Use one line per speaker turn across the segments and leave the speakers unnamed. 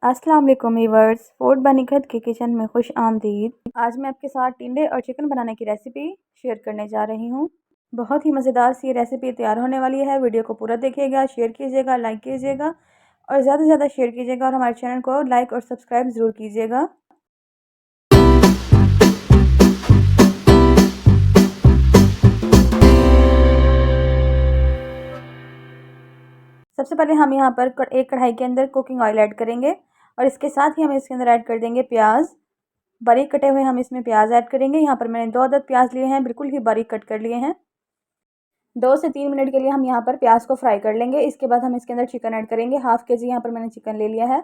अस्सलाम वालेकुम viewers, food बनीखत के किचन में खुश आमदीद। आज मैं आपके साथ टिंडे और चिकन बनाने की रेसिपी शेयर करने जा रही हूँ। बहुत ही मज़ेदार सी रेसिपी तैयार होने वाली है। वीडियो को पूरा देखिएगा, शेयर कीजिएगा, लाइक कीजिएगा और ज़्यादा से ज़्यादा शेयर कीजिएगा और हमारे चैनल को लाइक और सब्सक्राइब ज़रूर कीजिएगा। सबसे पहले हम यहाँ पर एक कढ़ाई के अंदर कुकिंग ऑयल ऐड करेंगे और इसके साथ ही हम इसके अंदर ऐड कर देंगे प्याज। बारीक कटे हुए हम इसमें प्याज ऐड करेंगे। यहाँ पर मैंने 2 अदद प्याज लिए हैं, बिल्कुल ही बारीक कट कर लिए हैं। 2 से 3 मिनट के लिए हम यहाँ पर प्याज को फ्राई कर लेंगे। इसके बाद हम इसके अंदर चिकन ऐड करेंगे। हाफ़ केजी यहाँ पर मैंने चिकन ले लिया है।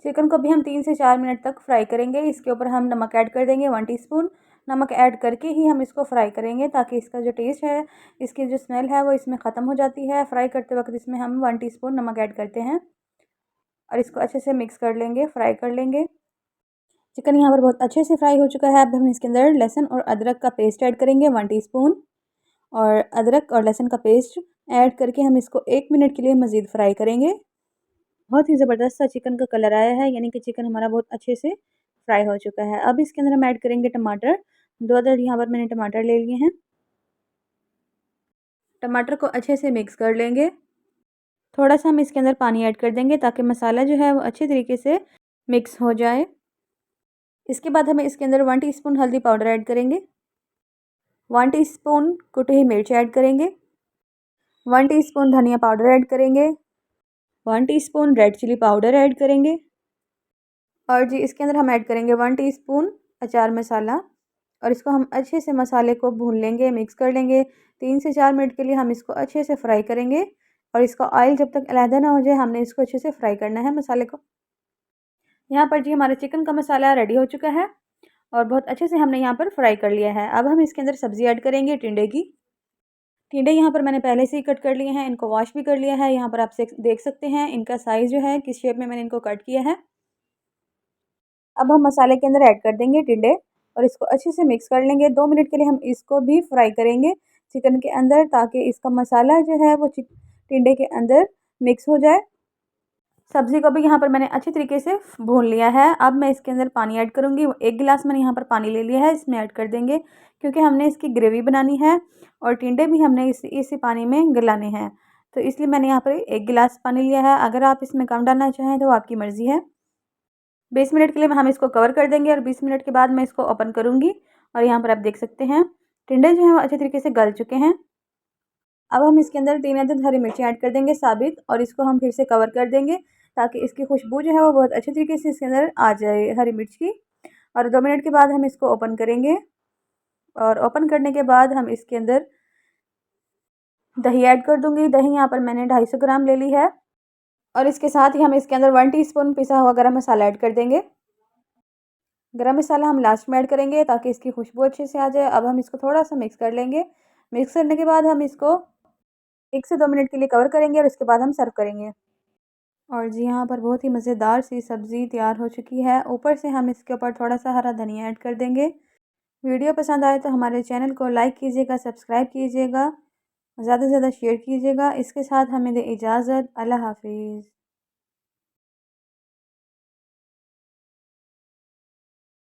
चिकन को भी हम 3 से 4 मिनट तक फ्राई करेंगे। इसके ऊपर हम नमक ऐड कर देंगे 1 टीस्पून। नमक ऐड करके ही हम इसको फ्राई करेंगे ताकि इसका जो टेस्ट है, इसकी जो स्मेल है वो इसमें ख़त्म हो जाती है। फ्राई करते वक्त इसमें हम 1 टीस्पून नमक ऐड करते हैं और इसको अच्छे से मिक्स कर लेंगे, फ्राई कर लेंगे। चिकन यहाँ पर बहुत अच्छे से फ्राई हो चुका है। अब हम इसके अंदर लहसुन और अदरक का पेस्ट ऐड करेंगे 1 टीस्पून और अदरक और लहसुन का पेस्ट ऐड करके हम इसको 1 मिनट के लिए मज़ीद फ्राई करेंगे। बहुत ही ज़बरदस्त सा चिकन का कलर आया है, यानी कि चिकन हमारा बहुत अच्छे से फ्राई हो चुका है। अब इसके अंदर हम ऐड करेंगे टमाटर। 2 अदद यहाँ पर मैंने टमाटर ले लिए हैं। टमाटर को अच्छे से मिक्स कर लेंगे। थोड़ा सा हम इसके अंदर पानी ऐड कर देंगे ताकि मसाला जो है वो अच्छे तरीके से मिक्स हो जाए। इसके बाद हमें इसके अंदर 1 टीस्पून हल्दी पाउडर ऐड करेंगे, 1 टीस्पून कुटी हुई मिर्च ऐड करेंगे, 1 टीस्पून धनिया पाउडर ऐड करेंगे, 1 teaspoon red chilli powder add करेंगे और जी इसके अंदर हम ऐड करेंगे 1 टीस्पून अचार मसाला और इसको हम अच्छे से मसाले को भून लेंगे, मिक्स कर लेंगे। 3 से 4 मिनट के लिए हम इसको अच्छे से फ्राई करेंगे और इसका ऑयल जब तक अलहदा ना हो जाए, हमने इसको अच्छे से फ्राई करना है मसाले को। यहाँ पर जी हमारा चिकन का मसाला रेडी हो चुका है और बहुत अच्छे से हमने यहाँ पर फ्राई कर लिया है। अब हम इसके अंदर सब्ज़ी ऐड करेंगे टिंडे की। टिंडे यहाँ पर मैंने पहले से ही कट कर लिए हैं, इनको वॉश भी कर लिया है। यहाँ पर आप देख सकते हैं इनका साइज़ जो है, किस शेप में मैंने इनको कट किया है। अब हम मसाले के अंदर ऐड कर देंगे टिंडे और इसको अच्छे से मिक्स कर लेंगे। 2 मिनट के लिए हम इसको भी फ्राई करेंगे चिकन के अंदर, ताकि इसका मसाला जो है वो टिंडे के अंदर मिक्स हो जाए। सब्ज़ी को भी यहाँ पर मैंने अच्छी तरीके से भून लिया है। अब मैं इसके अंदर पानी ऐड करूँगी। 1 गिलास मैंने यहाँ पर पानी ले लिया है, इसमें ऐड कर देंगे क्योंकि हमने इसकी ग्रेवी बनानी है और टिंडे भी हमने इसी पानी में गलाने हैं। तो इसलिए मैंने यहाँ पर 1 गिलास पानी लिया है। अगर आप इसमें कम डालना चाहें तो आपकी मर्ज़ी है। 20 मिनट के लिए हम इसको कवर कर देंगे और 20 मिनट के बाद मैं इसको ओपन करूँगी और यहाँ पर आप देख सकते हैं टिंडे जो हैं वो अच्छे तरीके से गल चुके हैं। अब हम इसके अंदर 3 अदद हरी मिर्ची ऐड कर देंगे साबित और इसको हम फिर से कवर कर देंगे ताकि इसकी खुशबू जो है वो बहुत अच्छे तरीके से इसके अंदर आ जाए हरी मिर्च की। और 2 मिनट के बाद हम इसको ओपन करेंगे और ओपन करने के बाद हम इसके अंदर दही ऐड कर दूँगी। दही यहाँ पर मैंने 250 ग्राम ले ली है और इसके साथ ही हम इसके अंदर 1 टीस्पून पिसा हुआ गरम मसाला ऐड कर देंगे। गरम मसाला हम लास्ट में ऐड करेंगे ताकि इसकी खुशबू अच्छे से आ जाए। अब हम इसको थोड़ा-सा मिक्स कर लेंगे। मिक्स करने के बाद हम इसको 1 से 2 मिनट के लिए कवर करेंगे और उसके बाद हम सर्व करेंगे। और जी यहाँ पर बहुत ही मज़ेदार सी सब्ज़ी तैयार हो चुकी है। ऊपर से हम इसके ऊपर थोड़ा-सा हरा धनिया ऐड कर देंगे। वीडियो पसंद आए तो हमारे चैनल को लाइक कीजिएगा, सब्सक्राइब कीजिएगा, ज़्यादा से ज़्यादा शेयर कीजिएगा। इसके साथ हमें दें इजाज़त। अल्लाह हाफ़िज़।